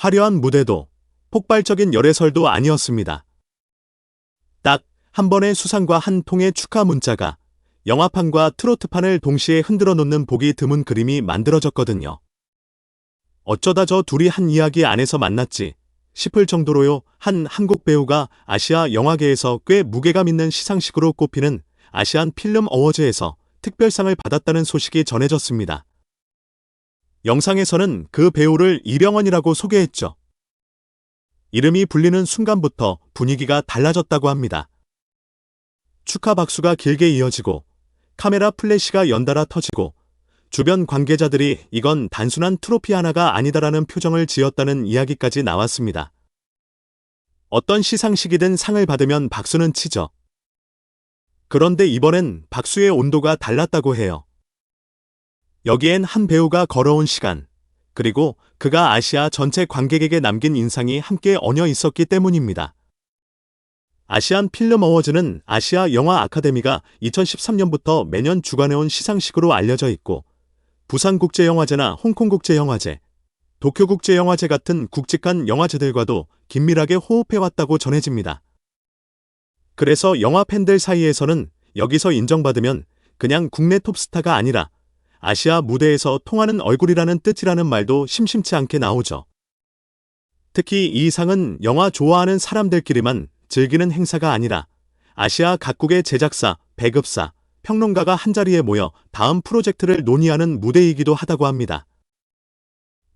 화려한 무대도 폭발적인 열애설도 아니었습니다. 딱 한 번의 수상과 한 통의 축하 문자가 영화판과 트로트판을 동시에 흔들어 놓는 보기 드문 그림이 만들어졌거든요. 어쩌다 저 둘이 한 이야기 안에서 만났지 싶을 정도로요. 한 한국 배우가 아시아 영화계에서 꽤 무게감 있는 시상식으로 꼽히는 아시안 필름 어워즈에서 특별상을 받았다는 소식이 전해졌습니다. 영상에서는 그 배우를 이병헌이라고 소개했죠. 이름이 불리는 순간부터 분위기가 달라졌다고 합니다. 축하 박수가 길게 이어지고 카메라 플래시가 연달아 터지고 주변 관계자들이 이건 단순한 트로피 하나가 아니다라는 표정을 지었다는 이야기까지 나왔습니다. 어떤 시상식이든 상을 받으면 박수는 치죠. 그런데 이번엔 박수의 온도가 달랐다고 해요. 여기엔 한 배우가 걸어온 시간, 그리고 그가 아시아 전체 관객에게 남긴 인상이 함께 얹어 있었기 때문입니다. 아시안 필름 어워즈는 아시아 영화 아카데미가 2013년부터 매년 주관해온 시상식으로 알려져 있고 부산국제영화제나 홍콩국제영화제, 도쿄국제영화제 같은 굵직한 영화제들과도 긴밀하게 호흡해왔다고 전해집니다. 그래서 영화 팬들 사이에서는 여기서 인정받으면 그냥 국내 톱스타가 아니라 아시아 무대에서 통하는 얼굴이라는 뜻이라는 말도 심심치 않게 나오죠. 특히 이 상은 영화 좋아하는 사람들끼리만 즐기는 행사가 아니라 아시아 각국의 제작사, 배급사, 평론가가 한자리에 모여 다음 프로젝트를 논의하는 무대이기도 하다고 합니다.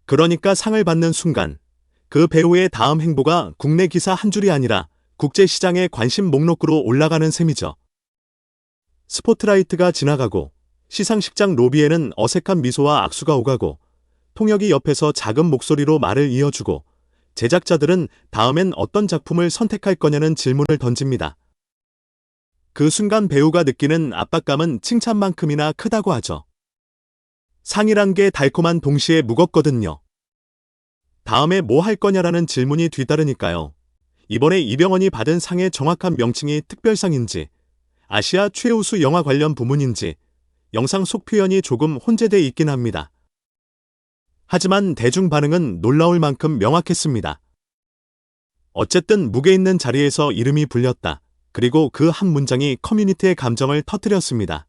그러니까 상을 받는 순간 그 배우의 다음 행보가 국내 기사 한 줄이 아니라 국제시장의 관심 목록으로 올라가는 셈이죠. 스포트라이트가 지나가고 시상식장 로비에는 어색한 미소와 악수가 오가고 통역이 옆에서 작은 목소리로 말을 이어주고 제작자들은 다음엔 어떤 작품을 선택할 거냐는 질문을 던집니다. 그 순간 배우가 느끼는 압박감은 칭찬만큼이나 크다고 하죠. 상이란 게 달콤한 동시에 무겁거든요. 다음에 뭐 할 거냐라는 질문이 뒤따르니까요. 이번에 이병헌이 받은 상의 정확한 명칭이 특별상인지, 아시아 최우수 영화 관련 부문인지 영상 속 표현이 조금 혼재돼 있긴 합니다. 하지만 대중 반응은 놀라울 만큼 명확했습니다. 어쨌든 무게 있는 자리에서 이름이 불렸다. 그리고 그 한 문장이 커뮤니티의 감정을 터뜨렸습니다.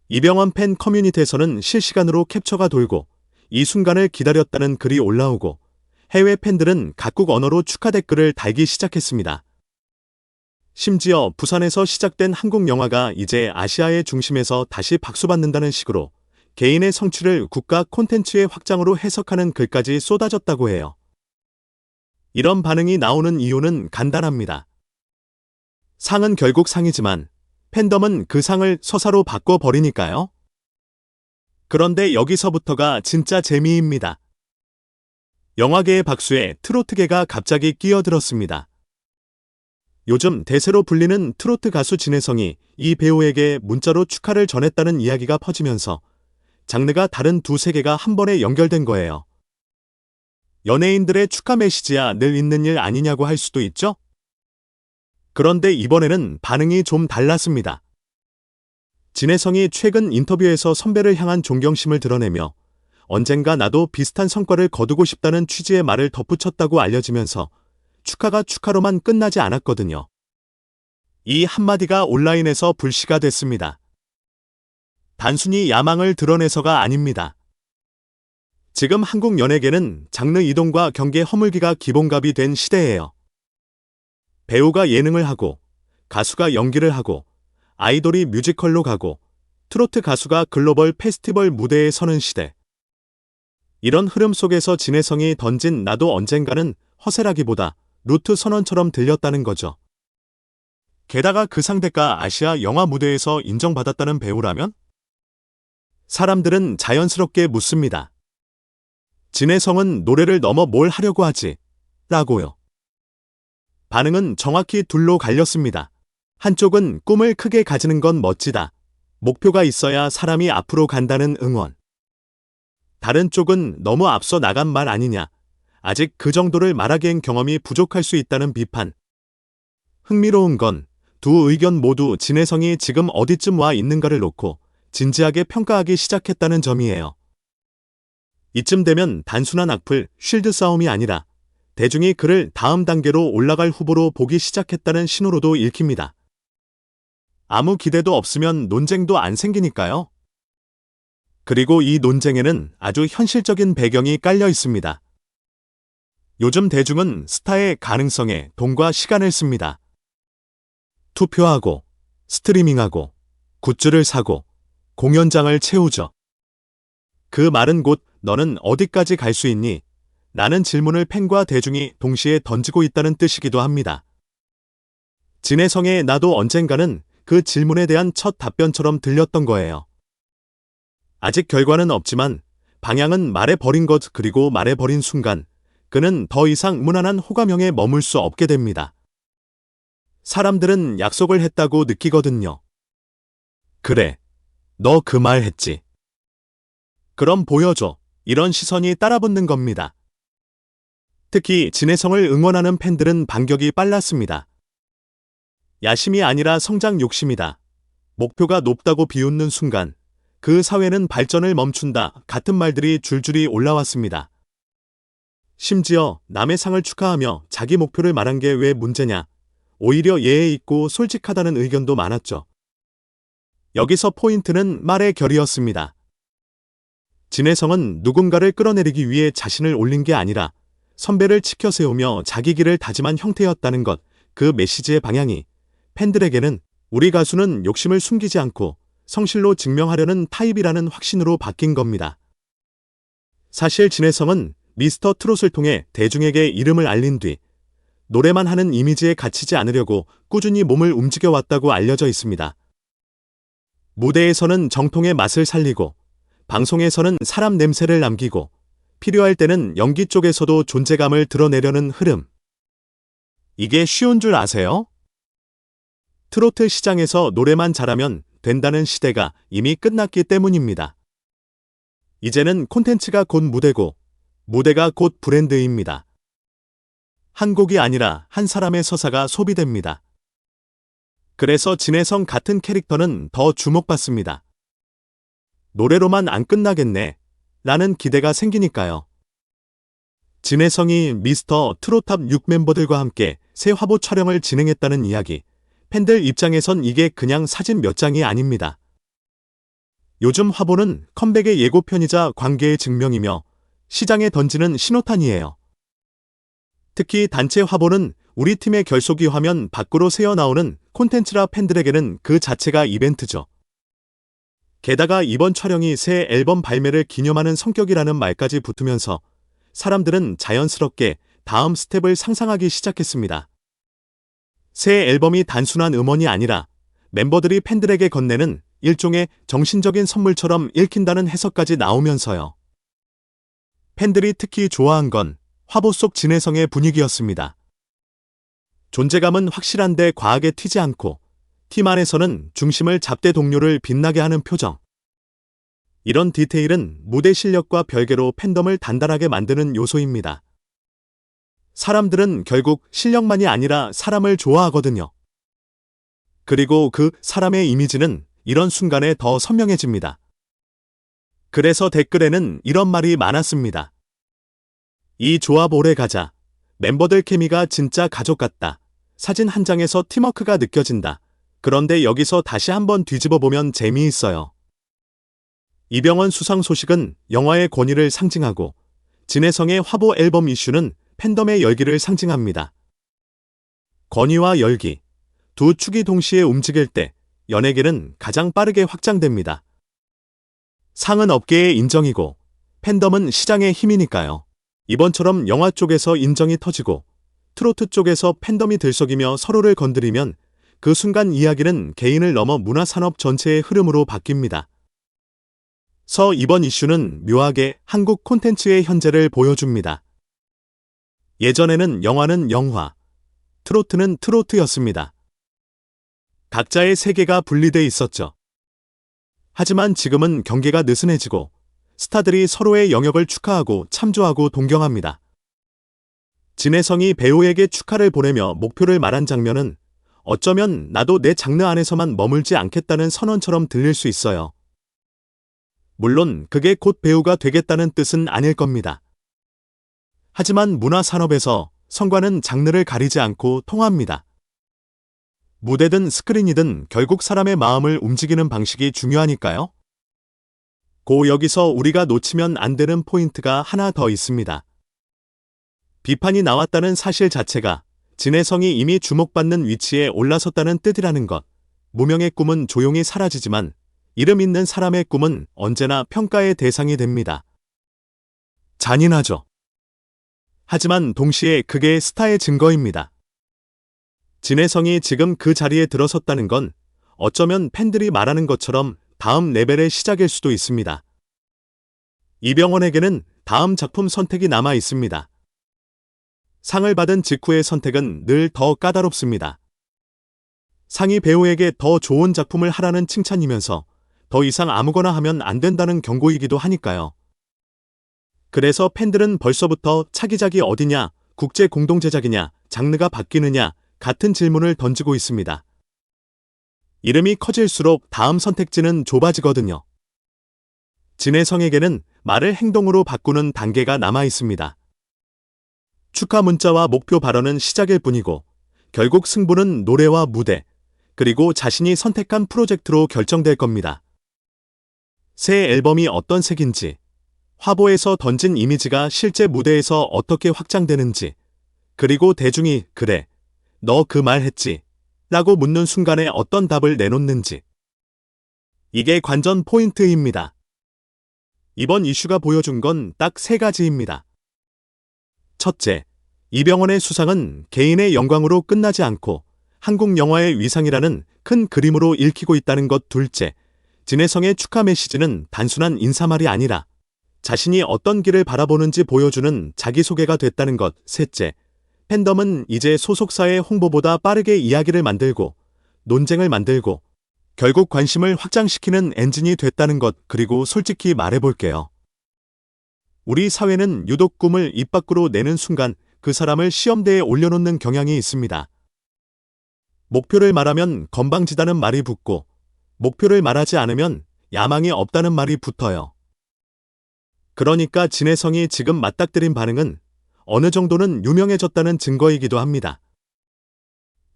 이병헌 팬 커뮤니티에서는 실시간으로 캡처가 돌고 이 순간을 기다렸다는 글이 올라오고 해외 팬들은 각국 언어로 축하 댓글을 달기 시작했습니다. 심지어 부산에서 시작된 한국 영화가 이제 아시아의 중심에서 다시 박수받는다는 식으로 개인의 성취를 국가 콘텐츠의 확장으로 해석하는 글까지 쏟아졌다고 해요. 이런 반응이 나오는 이유는 간단합니다. 상은 결국 상이지만 팬덤은 그 상을 서사로 바꿔버리니까요. 그런데 여기서부터가 진짜 재미입니다. 영화계의 박수에 트로트계가 갑자기 끼어들었습니다. 요즘 대세로 불리는 트로트 가수 진혜성이 이 배우에게 문자로 축하를 전했다는 이야기가 퍼지면서 장르가 다른 두 세계가 한 번에 연결된 거예요. 연예인들의 축하 메시지야 늘 있는 일 아니냐고 할 수도 있죠? 그런데 이번에는 반응이 좀 달랐습니다. 진혜성이 최근 인터뷰에서 선배를 향한 존경심을 드러내며 언젠가 나도 비슷한 성과를 거두고 싶다는 취지의 말을 덧붙였다고 알려지면서 축하가 축하로만 끝나지 않았거든요. 이 한마디가 온라인에서 불씨가 됐습니다. 단순히 야망을 드러내서가 아닙니다. 지금 한국 연예계는 장르 이동과 경계 허물기가 기본값이 된 시대예요. 배우가 예능을 하고, 가수가 연기를 하고, 아이돌이 뮤지컬로 가고, 트로트 가수가 글로벌 페스티벌 무대에 서는 시대. 이런 흐름 속에서 진혜성이 던진 나도 언젠가는 허세라기보다 루트 선언처럼 들렸다는 거죠. 게다가 그 상대가 아시아 영화 무대에서 인정받았다는 배우라면? 사람들은 자연스럽게 묻습니다. 진혜성은 노래를 넘어 뭘 하려고 하지? 라고요. 반응은 정확히 둘로 갈렸습니다. 한쪽은 꿈을 크게 가지는 건 멋지다. 목표가 있어야 사람이 앞으로 간다는 응원. 다른 쪽은 너무 앞서 나간 말 아니냐. 아직 그 정도를 말하기엔 경험이 부족할 수 있다는 비판. 흥미로운 건 두 의견 모두 진혜성이 지금 어디쯤 와 있는가를 놓고 진지하게 평가하기 시작했다는 점이에요. 이쯤 되면 단순한 악플, 쉴드 싸움이 아니라 대중이 그를 다음 단계로 올라갈 후보로 보기 시작했다는 신호로도 읽힙니다. 아무 기대도 없으면 논쟁도 안 생기니까요. 그리고 이 논쟁에는 아주 현실적인 배경이 깔려 있습니다. 요즘 대중은 스타의 가능성에 돈과 시간을 씁니다. 투표하고, 스트리밍하고, 굿즈를 사고, 공연장을 채우죠. 그 말은 곧 너는 어디까지 갈 수 있니? 라는 질문을 팬과 대중이 동시에 던지고 있다는 뜻이기도 합니다. 진해성의 나도 언젠가는 그 질문에 대한 첫 답변처럼 들렸던 거예요. 아직 결과는 없지만 방향은 말해버린 것 그리고 말해버린 순간 그는 더 이상 무난한 호감형에 머물 수 없게 됩니다. 사람들은 약속을 했다고 느끼거든요. 그래, 너 그 말 했지. 그럼 보여줘. 이런 시선이 따라붙는 겁니다. 특히 진해성을 응원하는 팬들은 반격이 빨랐습니다. 야심이 아니라 성장 욕심이다. 목표가 높다고 비웃는 순간 그 사회는 발전을 멈춘다 같은 말들이 줄줄이 올라왔습니다. 심지어 남의 상을 축하하며 자기 목표를 말한 게 왜 문제냐. 오히려 예의 있고 솔직하다는 의견도 많았죠. 여기서 포인트는 말의 결이었습니다. 진해성은 누군가를 끌어내리기 위해 자신을 올린 게 아니라 선배를 치켜 세우며 자기 길을 다짐한 형태였다는 것, 그 메시지의 방향이 팬들에게는 우리 가수는 욕심을 숨기지 않고 성실로 증명하려는 타입이라는 확신으로 바뀐 겁니다. 사실 진해성은 미스터 트롯을 통해 대중에게 이름을 알린 뒤 노래만 하는 이미지에 갇히지 않으려고 꾸준히 몸을 움직여왔다고 알려져 있습니다. 무대에서는 정통의 맛을 살리고 방송에서는 사람 냄새를 남기고 필요할 때는 연기 쪽에서도 존재감을 드러내려는 흐름. 이게 쉬운 줄 아세요? 트로트 시장에서 노래만 잘하면 된다는 시대가 이미 끝났기 때문입니다. 이제는 콘텐츠가 곧 무대고 무대가 곧 브랜드입니다. 한 곡이 아니라 한 사람의 서사가 소비됩니다. 그래서 진해성 같은 캐릭터는 더 주목받습니다. 노래로만 안 끝나겠네 라는 기대가 생기니까요. 진해성이 미스터 트롯 탑 6 멤버들과 함께 새 화보 촬영을 진행했다는 이야기. 팬들 입장에선 이게 그냥 사진 몇 장이 아닙니다. 요즘 화보는 컴백의 예고편이자 관계의 증명이며 시장에 던지는 신호탄이에요. 특히 단체 화보는 우리 팀의 결속이 화면 밖으로 새어나오는 콘텐츠라 팬들에게는 그 자체가 이벤트죠. 게다가 이번 촬영이 새 앨범 발매를 기념하는 성격이라는 말까지 붙으면서 사람들은 자연스럽게 다음 스텝을 상상하기 시작했습니다. 새 앨범이 단순한 음원이 아니라 멤버들이 팬들에게 건네는 일종의 정신적인 선물처럼 읽힌다는 해석까지 나오면서요. 팬들이 특히 좋아한 건 화보 속 진해성의 분위기였습니다. 존재감은 확실한데 과하게 튀지 않고 팀 안에서는 중심을 잡되 동료를 빛나게 하는 표정. 이런 디테일은 무대 실력과 별개로 팬덤을 단단하게 만드는 요소입니다. 사람들은 결국 실력만이 아니라 사람을 좋아하거든요. 그리고 그 사람의 이미지는 이런 순간에 더 선명해집니다. 그래서 댓글에는 이런 말이 많았습니다. 이 조합 오래 가자. 멤버들 케미가 진짜 가족 같다. 사진 한 장에서 팀워크가 느껴진다. 그런데 여기서 다시 한번 뒤집어보면 재미있어요. 이병헌 수상 소식은 영화의 권위를 상징하고 진해성의 화보 앨범 이슈는 팬덤의 열기를 상징합니다. 권위와 열기, 두 축이 동시에 움직일 때 연예계는 가장 빠르게 확장됩니다. 상은 업계의 인정이고 팬덤은 시장의 힘이니까요. 이번처럼 영화 쪽에서 인정이 터지고 트로트 쪽에서 팬덤이 들썩이며 서로를 건드리면 그 순간 이야기는 개인을 넘어 문화산업 전체의 흐름으로 바뀝니다. 이번 이슈는 묘하게 한국 콘텐츠의 현재를 보여줍니다. 예전에는 영화는 영화, 트로트는 트로트였습니다. 각자의 세계가 분리돼 있었죠. 하지만 지금은 경계가 느슨해지고 스타들이 서로의 영역을 축하하고 참조하고 동경합니다. 진해성이 배우에게 축하를 보내며 목표를 말한 장면은 어쩌면 나도 내 장르 안에서만 머물지 않겠다는 선언처럼 들릴 수 있어요. 물론 그게 곧 배우가 되겠다는 뜻은 아닐 겁니다. 하지만 문화산업에서 성과는 장르를 가리지 않고 통합니다. 무대든 스크린이든 결국 사람의 마음을 움직이는 방식이 중요하니까요. 여기서 우리가 놓치면 안 되는 포인트가 하나 더 있습니다. 비판이 나왔다는 사실 자체가 진해성이 이미 주목받는 위치에 올라섰다는 뜻이라는 것. 무명의 꿈은 조용히 사라지지만 이름 있는 사람의 꿈은 언제나 평가의 대상이 됩니다. 잔인하죠. 하지만 동시에 그게 스타의 증거입니다. 진해성이 지금 그 자리에 들어섰다는 건 어쩌면 팬들이 말하는 것처럼 다음 레벨의 시작일 수도 있습니다. 이병헌에게는 다음 작품 선택이 남아 있습니다. 상을 받은 직후의 선택은 늘 더 까다롭습니다. 상이 배우에게 더 좋은 작품을 하라는 칭찬이면서 더 이상 아무거나 하면 안 된다는 경고이기도 하니까요. 그래서 팬들은 벌써부터 차기작이 어디냐, 국제 공동제작이냐, 장르가 바뀌느냐 같은 질문을 던지고 있습니다. 이름이 커질수록 다음 선택지는 좁아지거든요. 진해성에게는 말을 행동으로 바꾸는 단계가 남아 있습니다. 축하 문자와 목표 발언은 시작일 뿐이고 결국 승부는 노래와 무대, 그리고 자신이 선택한 프로젝트로 결정될 겁니다. 새 앨범이 어떤 색인지, 화보에서 던진 이미지가 실제 무대에서 어떻게 확장되는지, 그리고 대중이 그래, 너 그 말 했지? 라고 묻는 순간에 어떤 답을 내놓는지. 이게 관전 포인트입니다. 이번 이슈가 보여준 건 딱 3가지입니다. 첫째, 이병헌의 수상은 개인의 영광으로 끝나지 않고 한국 영화의 위상이라는 큰 그림으로 읽히고 있다는 것. 둘째, 진해성의 축하 메시지는 단순한 인사말이 아니라 자신이 어떤 길을 바라보는지 보여주는 자기소개가 됐다는 것. 셋째, 팬덤은 이제 소속사의 홍보보다 빠르게 이야기를 만들고 논쟁을 만들고 결국 관심을 확장시키는 엔진이 됐다는 것. 그리고 솔직히 말해볼게요. 우리 사회는 유독 꿈을 입 밖으로 내는 순간 그 사람을 시험대에 올려놓는 경향이 있습니다. 목표를 말하면 건방지다는 말이 붙고 목표를 말하지 않으면 야망이 없다는 말이 붙어요. 그러니까 진해성이 지금 맞닥뜨린 반응은 어느 정도는 유명해졌다는 증거이기도 합니다.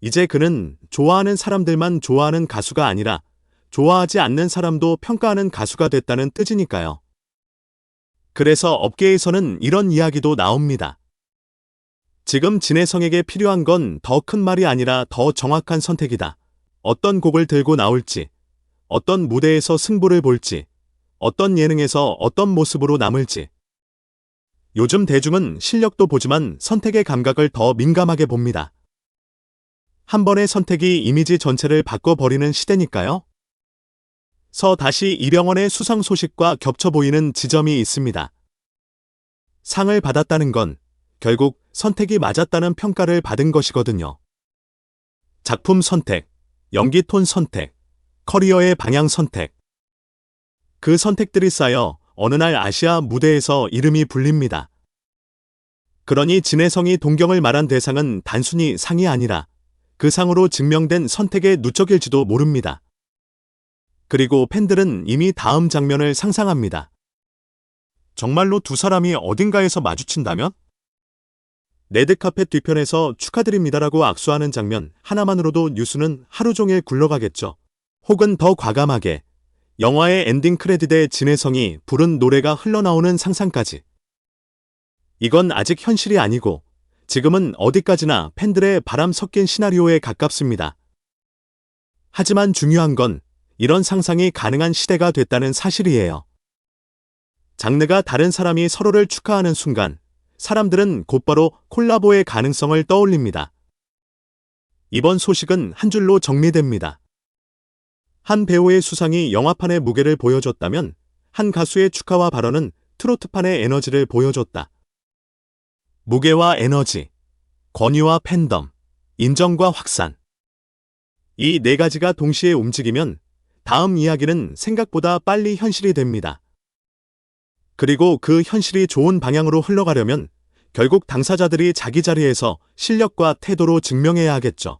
이제 그는 좋아하는 사람들만 좋아하는 가수가 아니라 좋아하지 않는 사람도 평가하는 가수가 됐다는 뜻이니까요. 그래서 업계에서는 이런 이야기도 나옵니다. 지금 진해성에게 필요한 건 더 큰 말이 아니라 더 정확한 선택이다. 어떤 곡을 들고 나올지, 어떤 무대에서 승부를 볼지, 어떤 예능에서 어떤 모습으로 남을지. 요즘 대중은 실력도 보지만 선택의 감각을 더 민감하게 봅니다. 한 번의 선택이 이미지 전체를 바꿔버리는 시대니까요. 다시 이병헌의 수상 소식과 겹쳐 보이는 지점이 있습니다. 상을 받았다는 건 결국 선택이 맞았다는 평가를 받은 것이거든요. 작품 선택, 연기 톤 선택, 커리어의 방향 선택. 그 선택들이 쌓여 어느 날 아시아 무대에서 이름이 불립니다. 그러니 진해성이 동경을 말한 대상은 단순히 상이 아니라 그 상으로 증명된 선택의 누적일지도 모릅니다. 그리고 팬들은 이미 다음 장면을 상상합니다. 정말로 두 사람이 어딘가에서 마주친다면? 레드카펫 뒤편에서 축하드립니다라고 악수하는 장면 하나만으로도 뉴스는 하루 종일 굴러가겠죠. 혹은 더 과감하게 영화의 엔딩 크레딧에 진해성이 부른 노래가 흘러나오는 상상까지. 이건 아직 현실이 아니고 지금은 어디까지나 팬들의 바람 섞인 시나리오에 가깝습니다. 하지만 중요한 건 이런 상상이 가능한 시대가 됐다는 사실이에요. 장르가 다른 사람이 서로를 축하하는 순간 사람들은 곧바로 콜라보의 가능성을 떠올립니다. 이번 소식은 한 줄로 정리됩니다. 한 배우의 수상이 영화판의 무게를 보여줬다면 한 가수의 축하와 발언은 트로트판의 에너지를 보여줬다. 무게와 에너지, 권위와 팬덤, 인정과 확산. 이 4가지가 동시에 움직이면 다음 이야기는 생각보다 빨리 현실이 됩니다. 그리고 그 현실이 좋은 방향으로 흘러가려면 결국 당사자들이 자기 자리에서 실력과 태도로 증명해야 하겠죠.